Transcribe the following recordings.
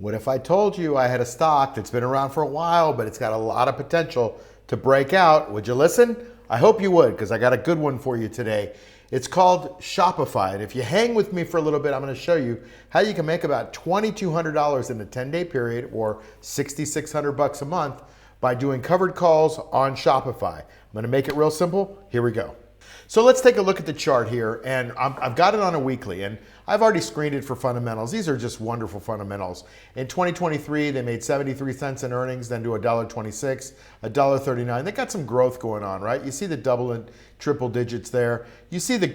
What if I told you I had a stock that's been around for a while, but it's got a lot of potential to break out? Would you listen? I hope you would, because I got a good one for you today. It's called Shopify. And if you hang with me for a little bit, I'm going to show you how you can make about $2,200 in a 10-day period, or $6,600 a month, by doing covered calls on Shopify. I'm going to make it real simple. Here we go. So let's take a look at the chart here, and I've got it on a weekly, and I've already screened it for fundamentals. These are just wonderful fundamentals. In 2023, they made 73 cents in earnings, then to $1.26, $1.39. They got some growth going on, right? You see the double and triple digits there. You see the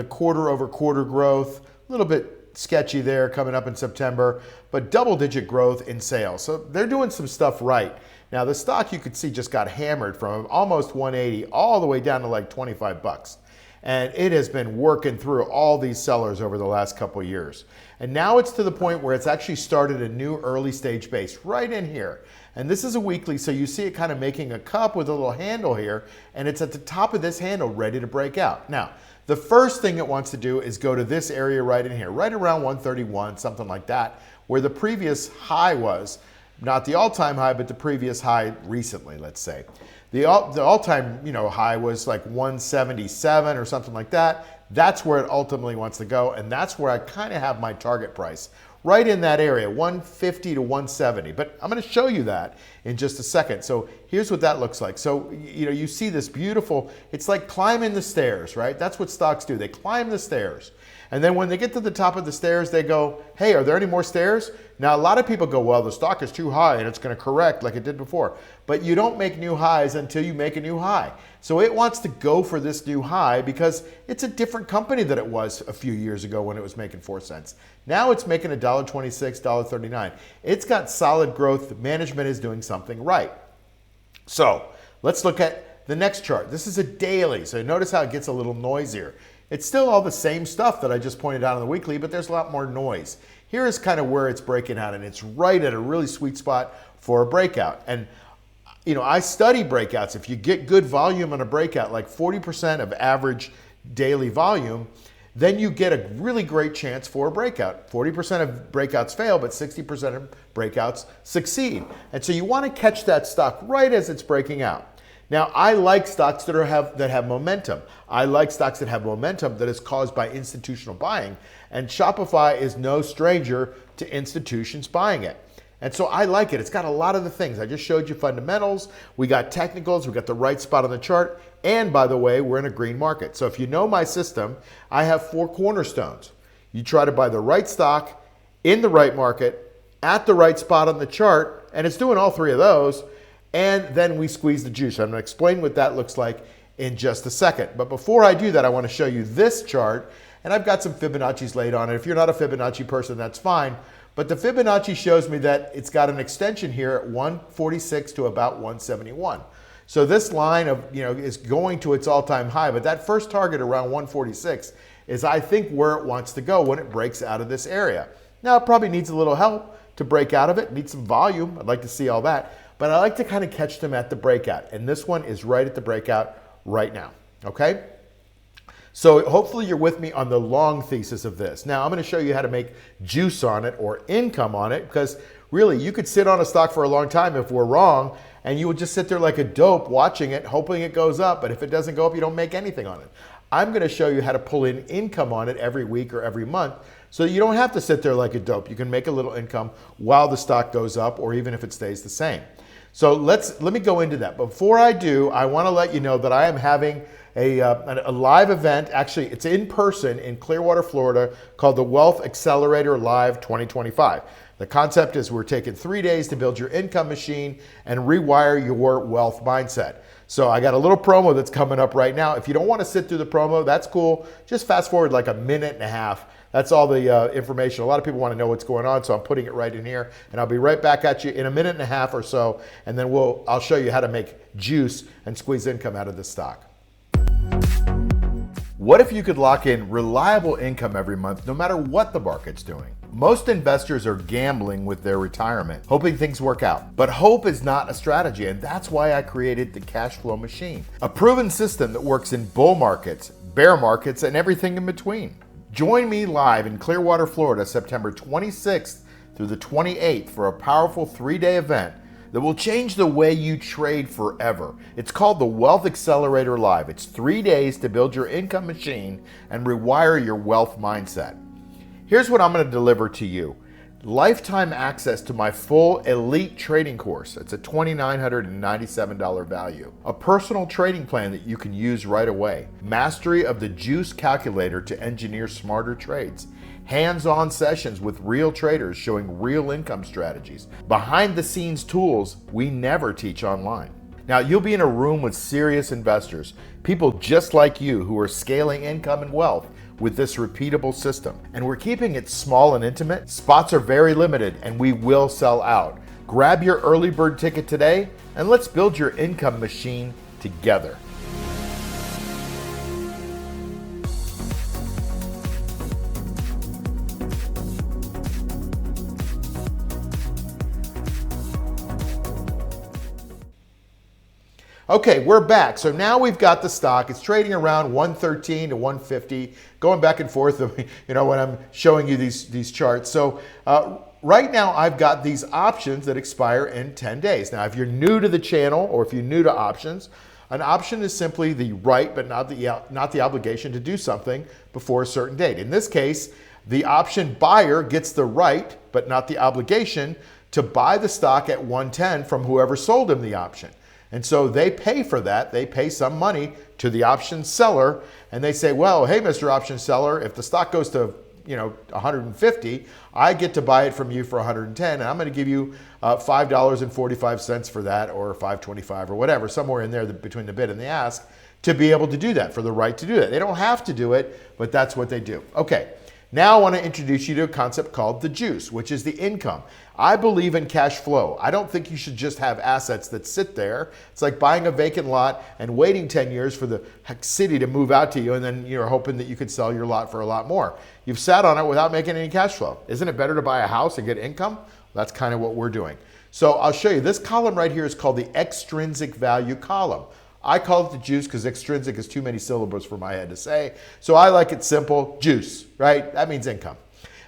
quarter over quarter growth, a little bit sketchy there coming up in September, but double digit growth in sales. So they're doing some stuff right. Now the stock, you could see, just got hammered from almost 180 all the way down to like 25 bucks. And it has been working through all these sellers over the last couple of years. And now it's to the point where it's actually started a new early stage base right in here. And this is a weekly, so you see it kind of making a cup with a little handle here, and it's at the top of this handle ready to break out. Now, the first thing it wants to do is go to this area right in here, right around 131, something like that, where the previous high was. Not the all-time high, but the previous high recently, let's say. The all-time high was like 177 or something like that. That's where it ultimately wants to go, and that's where I kind of have my target price, right in that area, 150 to 170. But I'm going to show you that in just a second. So here's what that looks like. So you see this beautiful, it's like climbing the stairs, right? That's what stocks do. They climb the stairs. And then when they get to the top of the stairs, they go, hey, are there any more stairs? Now, a lot of people go, well, the stock is too high and it's going to correct like it did before. But you don't make new highs until you make a new high. So it wants to go for this new high because it's a different company than it was a few years ago when it was making 4 cents. Now it's making $1.26, $1.39. It's got solid growth. Management is doing something right. So let's look at the next chart. This is a daily. So notice how it gets a little noisier. It's still all the same stuff that I just pointed out on the weekly, but there's a lot more noise. Here is kind of where it's breaking out, and it's right at a really sweet spot for a breakout. And I study breakouts. If you get good volume on a breakout, like 40% of average daily volume, then you get a really great chance for a breakout. 40% of breakouts fail, but 60% of breakouts succeed. And so you want to catch that stock right as it's breaking out. Now, I like stocks that have momentum. I like stocks that have momentum that is caused by institutional buying, and Shopify is no stranger to institutions buying it. And so I like it. It's got a lot of the things. I just showed you fundamentals. We got technicals. We got the right spot on the chart. And by the way, we're in a green market. So if you know my system, I have 4 cornerstones. You try to buy the right stock in the right market at the right spot on the chart, and it's doing all 3 of those. And then we squeeze the juice. I'm going to explain what that looks like in just a second. But before I do that, I want to show you this chart. And I've got some Fibonacci's laid on it. If you're not a Fibonacci person, that's fine. But the Fibonacci shows me that it's got an extension here at 146 to about 171. So this line of, is going to its all-time high. But that first target around 146 is, I think, where it wants to go when it breaks out of this area. Now, it probably needs a little help to break out of it. It needs some volume. I'd like to see all that. But I like to kind of catch them at the breakout. And this one is right at the breakout right now, okay? So hopefully you're with me on the long thesis of this. Now I'm going to show you how to make juice on it or income on it, because really you could sit on a stock for a long time if we're wrong, and you would just sit there like a dope watching it, hoping it goes up. But if it doesn't go up, you don't make anything on it. I'm going to show you how to pull in income on it every week or every month, so you don't have to sit there like a dope. You can make a little income while the stock goes up, or even if it stays the same. So let me go into that. Before I do, I want to let you know that I am having a live event. Actually, it's in person in Clearwater, Florida, called the Wealth Accelerator Live 2025. The concept is we're taking 3 days to build your income machine and rewire your wealth mindset. So I got a little promo that's coming up right now. If you don't want to sit through the promo, that's cool. Just fast forward like a minute and a half. That's all the information. A lot of people want to know what's going on, so I'm putting it right in here. And I'll be right back at you in a minute and a half or so, and then I'll show you how to make juice and squeeze income out of this stock. What if you could lock in reliable income every month, no matter what the market's doing? Most investors are gambling with their retirement, hoping things work out. But hope is not a strategy, and that's why I created the cash flow machine, a proven system that works in bull markets, bear markets, and everything in between. Join me live in Clearwater, Florida, September 26th through the 28th for a powerful 3-day event that will change the way you trade forever. It's called the Wealth Accelerator Live. It's 3 days to build your income machine and rewire your wealth mindset. Here's what I'm going to deliver to you. Lifetime access to my full elite trading course. It's a $2,997 value. A personal trading plan that you can use right away. Mastery of the Juice calculator to engineer smarter trades. Hands-on sessions with real traders showing real income strategies. Behind the scenes tools we never teach online. Now, you'll be in a room with serious investors, people just like you who are scaling income and wealth with this repeatable system. And we're keeping it small and intimate. Spots are very limited and we will sell out. Grab your early bird ticket today and let's build your income machine together. Okay, we're back. So now we've got the stock. It's trading around 113 to 150, going back and forth, when I'm showing you these charts. So right now I've got these options that expire in 10 days. Now, if you're new to the channel or if you're new to options, an option is simply the right but not the obligation to do something before a certain date. In this case, the option buyer gets the right but not the obligation to buy the stock at 110 from whoever sold him the option. And so they pay for that. They pay some money to the option seller and they say, well, hey, Mr. Option Seller, if the stock goes to 150, I get to buy it from you for 110 and I'm going to give you $5.45 for that, or $5.25 or whatever, somewhere in there between the bid and the ask, to be able to do that, for the right to do that. They don't have to do it, but that's what they do. Okay. Now I want to introduce you to a concept called the juice, which is the income. I believe in cash flow. I don't think you should just have assets that sit there. It's like buying a vacant lot and waiting 10 years for the city to move out to you, and then you're hoping that you could sell your lot for a lot more. You've sat on it without making any cash flow. Isn't it better to buy a house and get income? That's kind of what we're doing. So I'll show you. This column right here is called the extrinsic value column. I call it the juice because extrinsic is too many syllables for my head to say. So I like it simple, juice, right? That means income.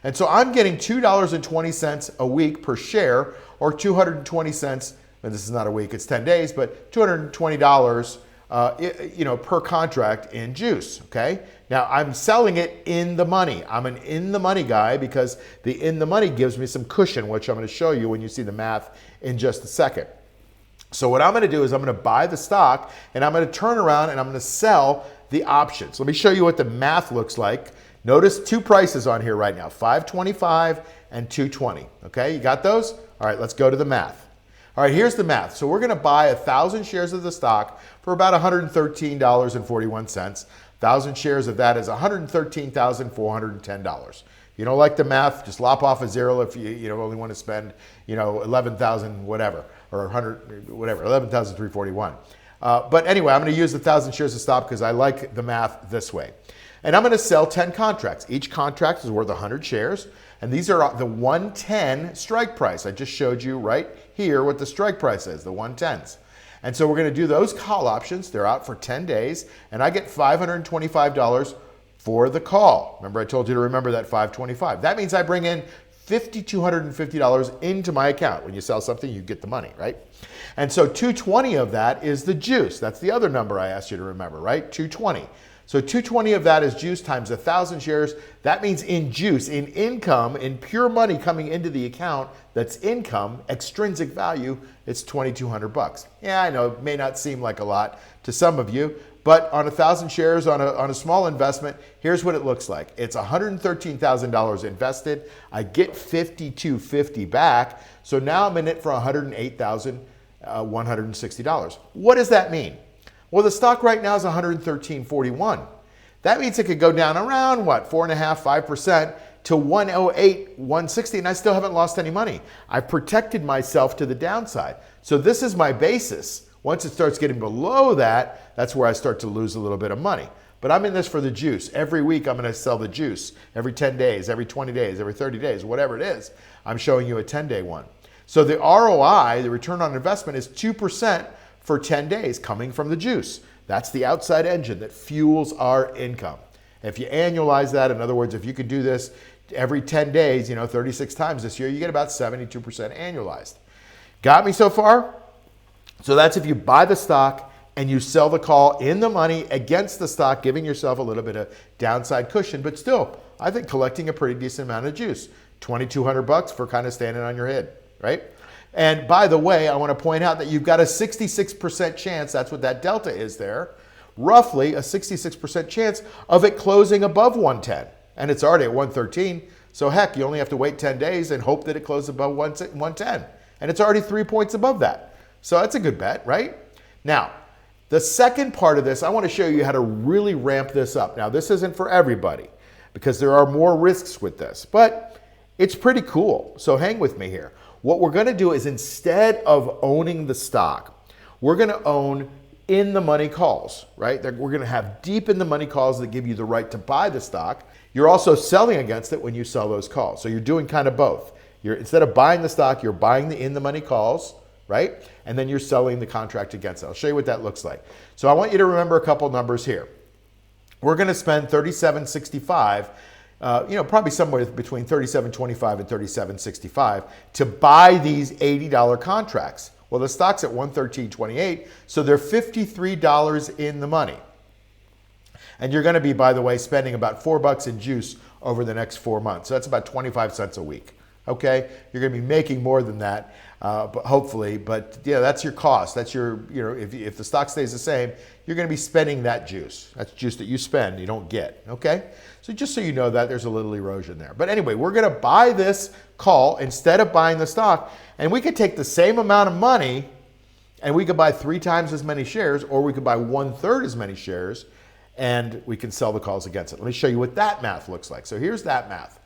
And so I'm getting $2.20 a week per share, or 220 cents, and this is not a week, it's 10 days, but $220 per contract in juice, okay? Now I'm selling it in the money. I'm an in the money guy because the in the money gives me some cushion, which I'm going to show you when you see the math in just a second. So what I'm going to do is I'm going to buy the stock and I'm going to turn around and I'm going to sell the options. Let me show you what the math looks like. Notice two prices on here right now, $5.25 and $2.20. Okay, you got those? All right, let's go to the math. All right, here's the math. So we're going to buy 1,000 shares of the stock for about $113.41. 1,000 shares of that is $113,410. You don't like the math, just lop off a zero if you only want to spend 11,000 whatever, or 100 whatever, 11,341. But anyway, I'm going to use 1,000 shares of stock because I like the math this way. And I'm going to sell 10 contracts. Each contract is worth 100 shares, and these are the 110 strike price. I just showed you right here what the strike price is, the 110s. And so we're going to do those call options. They're out for 10 days, and I get $525 for the call. Remember, I told you to remember that $525. That means I bring in $5,250 into my account. When you sell something, you get the money, right? And so 220 of that is the juice. That's the other number I asked you to remember, right? 220. So 220 of that is juice times 1,000 shares. That means in juice, in income, in pure money coming into the account, that's income, extrinsic value, it's $2,200. Yeah, I know, it may not seem like a lot to some of you, but on 1,000 shares on a small investment, here's what it looks like. It's $113,000 invested. I get $5,250 back. So now I'm in it for $108,160. What does that mean? Well, the stock right now is $113.41. That means it could go down around, what, 4.5%, 5% to $108,160, and I still haven't lost any money. I've protected myself to the downside. So this is my basis. Once it starts getting below that, that's where I start to lose a little bit of money. But I'm in this for the juice. Every week I'm going to sell the juice. Every 10 days, every 20 days, every 30 days, whatever it is. I'm showing you a 10-day one. So the ROI, the return on investment, is 2% for 10 days coming from the juice. That's the outside engine that fuels our income. If you annualize that, in other words, if you could do this every 10 days, 36 times this year, you get about 72% annualized. Got me so far? So that's if you buy the stock and you sell the call in the money against the stock, giving yourself a little bit of downside cushion, but still, I think collecting a pretty decent amount of juice. $2,200 for kind of standing on your head, right? And by the way, I want to point out that you've got a 66% chance, that's what that delta is there, roughly a 66% chance of it closing above 110. And it's already at 113. So heck, you only have to wait 10 days and hope that it closes above 110. And it's already 3 points above that. So that's a good bet, right? Now, the second part of this, I want to show you how to really ramp this up. Now, this isn't for everybody because there are more risks with this, but it's pretty cool. So hang with me here. What we're going to do is instead of owning the stock, we're going to own in the money calls, right? We're going to have deep in the money calls that give you the right to buy the stock. You're also selling against it when you sell those calls. So you're doing kind of both. Instead of buying the stock, you're buying the in the money calls, right? And then you're selling the contract against it. I'll show you what that looks like. So I want you to remember a couple numbers here. We're going to spend $37.65, probably somewhere between $37.25 and $37.65 to buy these $80 contracts. Well, the stock's at $113.28, so they're $53 in the money. And you're going to be, by the way, spending about $4 in juice over the next 4 months. So that's about 25 cents a week. Okay, you're going to be making more than that, but hopefully. But yeah, that's your cost. That's your, if the stock stays the same, you're going to be spending that juice. That's juice that you spend, you don't get. Okay, so just so you know that there's a little erosion there. But anyway, we're going to buy this call instead of buying the stock, and we could take the same amount of money, and we could buy 3 times as many shares, or we could buy 1/3 as many shares, and we can sell the calls against it. Let me show you what that math looks like. So here's that math.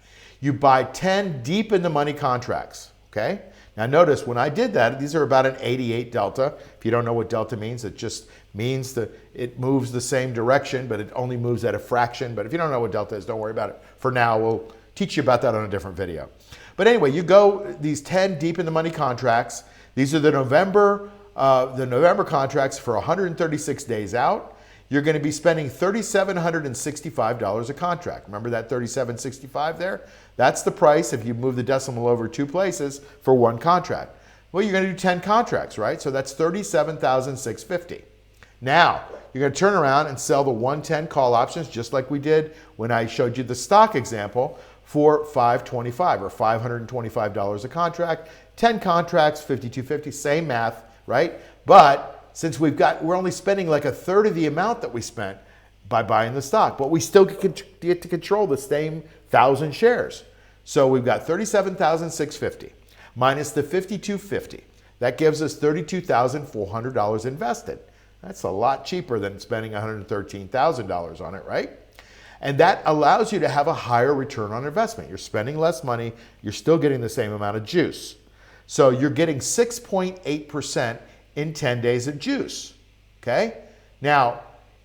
You buy 10 deep in the money contracts, okay? Now notice when I did that, these are about an 88 delta. If you don't know what delta means, it just means that it moves the same direction, but it only moves at a fraction. But if you don't know what delta is, don't worry about it. For now, we'll teach you about that on a different video. But anyway, you go these 10 deep in the money contracts. These are the November contracts for 136 days out. You're going to be spending $3,765 a contract. Remember that $3,765 there? That's the price if you move the decimal over 2 places for 1 contract. Well, you're going to do 10 contracts, right? So that's $37,650. Now, you're going to turn around and sell the 110 call options just like we did when I showed you the stock example for $525 or $525 a contract. 10 contracts, $5,250, same math, right? But since we're only spending like 1/3 of the amount that we spent by buying the stock, but we still get to control the same 1,000 shares. So we've got $37,650 minus the $5,250. That gives us $32,400 invested. That's a lot cheaper than spending $113,000 on it, right? And that allows you to have a higher return on investment. You're spending less money, you're still getting the same amount of juice. So you're getting 6.8% in 10 days of juice, okay? Now,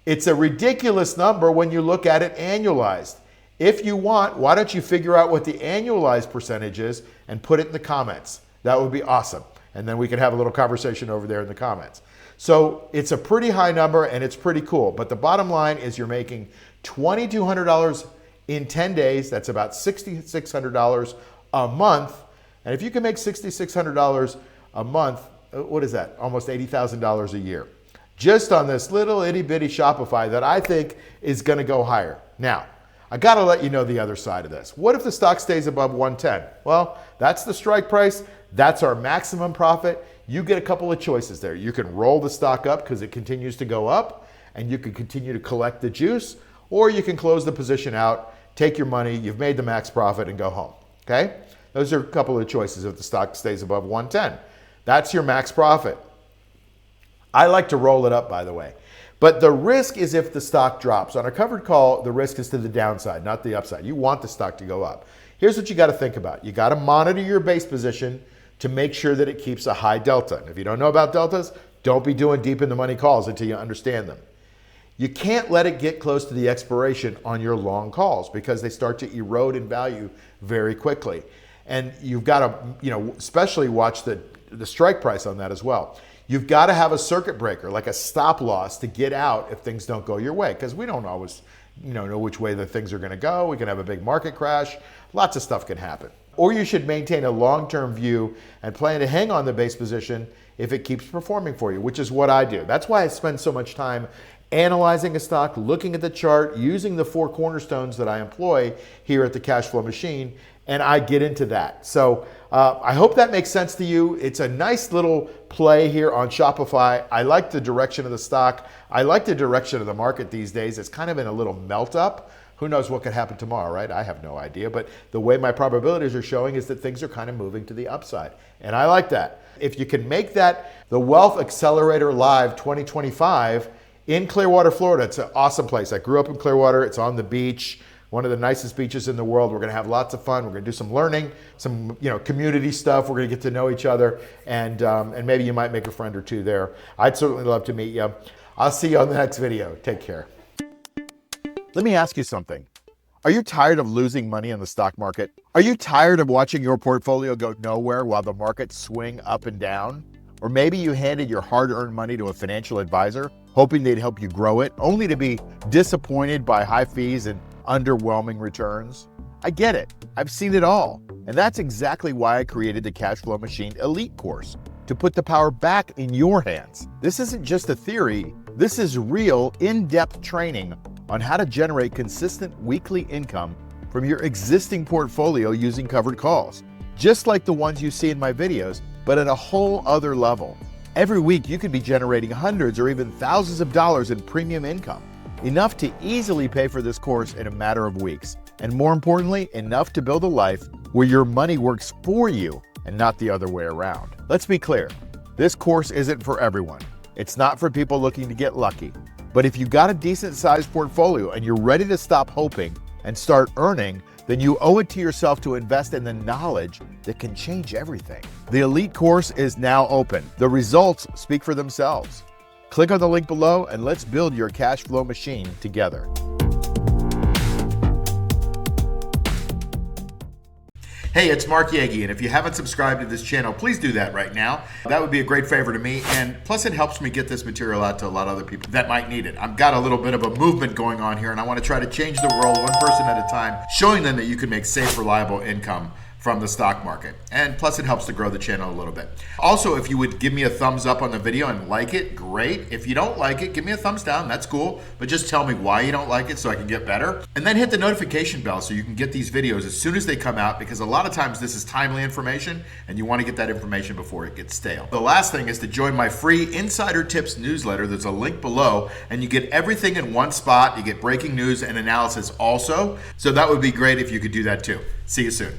it's a ridiculous number when you look at it annualized. If you want, why don't you figure out what the annualized percentage is and put it in the comments? That would be awesome. And then we can have a little conversation over there in the comments. So it's a pretty high number and it's pretty cool. But the bottom line is you're making $2,200 in 10 days. That's about $6,600 a month. And if you can make $6,600 a month, what is that? Almost $80,000 a year. Just on this little itty bitty Shopify that I think is going to go higher. Now, I got to let you know the other side of this. What if the stock stays above 110? Well, that's the strike price. That's our maximum profit. You get a couple of choices there. You can roll the stock up because it continues to go up and you can continue to collect the juice, or you can close the position out, take your money, you've made the max profit and go home. Okay? Those are a couple of choices if the stock stays above 110. That's your max profit. I like to roll it up, by the way. But the risk is if the stock drops. On a covered call, the risk is to the downside, not the upside. You want the stock to go up. Here's what you got to think about. You got to monitor your base position to make sure that it keeps a high delta. And if you don't know about deltas, don't be doing deep in the money calls until you understand them. You can't let it get close to the expiration on your long calls because they start to erode in value very quickly. And you've got to, especially watch the strike price on that as well. You've got to have a circuit breaker, like a stop loss to get out if things don't go your way, because we don't always know which way the things are going to go. We can have a big market crash. Lots of stuff can happen. Or you should maintain a long-term view and plan to hang on the base position if it keeps performing for you, which is what I do. That's why I spend so much time analyzing a stock, looking at the chart, using the 4 cornerstones that I employ here at the Cash Flow Machine, and I get into that. So I hope that makes sense to you. It's a nice little play here on Shopify. I like the direction of the stock. I like the direction of the market these days. It's kind of in a little melt up. Who knows what could happen tomorrow, right? I have no idea, but the way my probabilities are showing is that things are kind of moving to the upside, and I like that. If you can make that the Wealth Accelerator Live 2025 in Clearwater, Florida, it's an awesome place. I grew up in Clearwater. It's on the beach, one of the nicest beaches in the world. We're going to have lots of fun. We're going to do some learning, some community stuff. We're going to get to know each other, and maybe you might make a friend or two there. I'd certainly love to meet you. I'll see you on the next video. Take care. Let me ask you something. Are you tired of losing money in the stock market? Are you tired of watching your portfolio go nowhere while the markets swing up and down? Or maybe you handed your hard-earned money to a financial advisor, hoping they'd help you grow it, only to be disappointed by high fees and underwhelming returns? I get it. I've seen it all. And that's exactly why I created the Cash Flow Machine Elite course, to put the power back in your hands. This isn't just a theory. This is real, in-depth training on how to generate consistent weekly income from your existing portfolio using covered calls, just like the ones you see in my videos, but at a whole other level. Every week, you could be generating hundreds or even thousands of dollars in premium income, enough to easily pay for this course in a matter of weeks, and more importantly, enough to build a life where your money works for you and not the other way around. Let's be clear, this course isn't for everyone. It's not for people looking to get lucky. But if you got a decent sized portfolio and you're ready to stop hoping and start earning, then you owe it to yourself to invest in the knowledge that can change everything. The Elite course is now open. The results speak for themselves. Click on the link below and let's build your cash flow machine together. Hey, it's Mark Yagi, and if you haven't subscribed to this channel, please do that right now. That would be a great favor to me, and plus it helps me get this material out to a lot of other people that might need it. I've got a little bit of a movement going on here, and I want to try to change the world one person at a time, showing them that you can make safe, reliable income from the stock market. And plus it helps to grow the channel a little bit. Also, if you would give me a thumbs up on the video and like it, great. If you don't like it, give me a thumbs down, that's cool. But just tell me why you don't like it so I can get better. And then hit the notification bell so you can get these videos as soon as they come out, because a lot of times this is timely information and you want to get that information before it gets stale. The last thing is to join my free Insider Tips newsletter. There's a link below and you get everything in one spot. You get breaking news and analysis also. So that would be great if you could do that too. See you soon.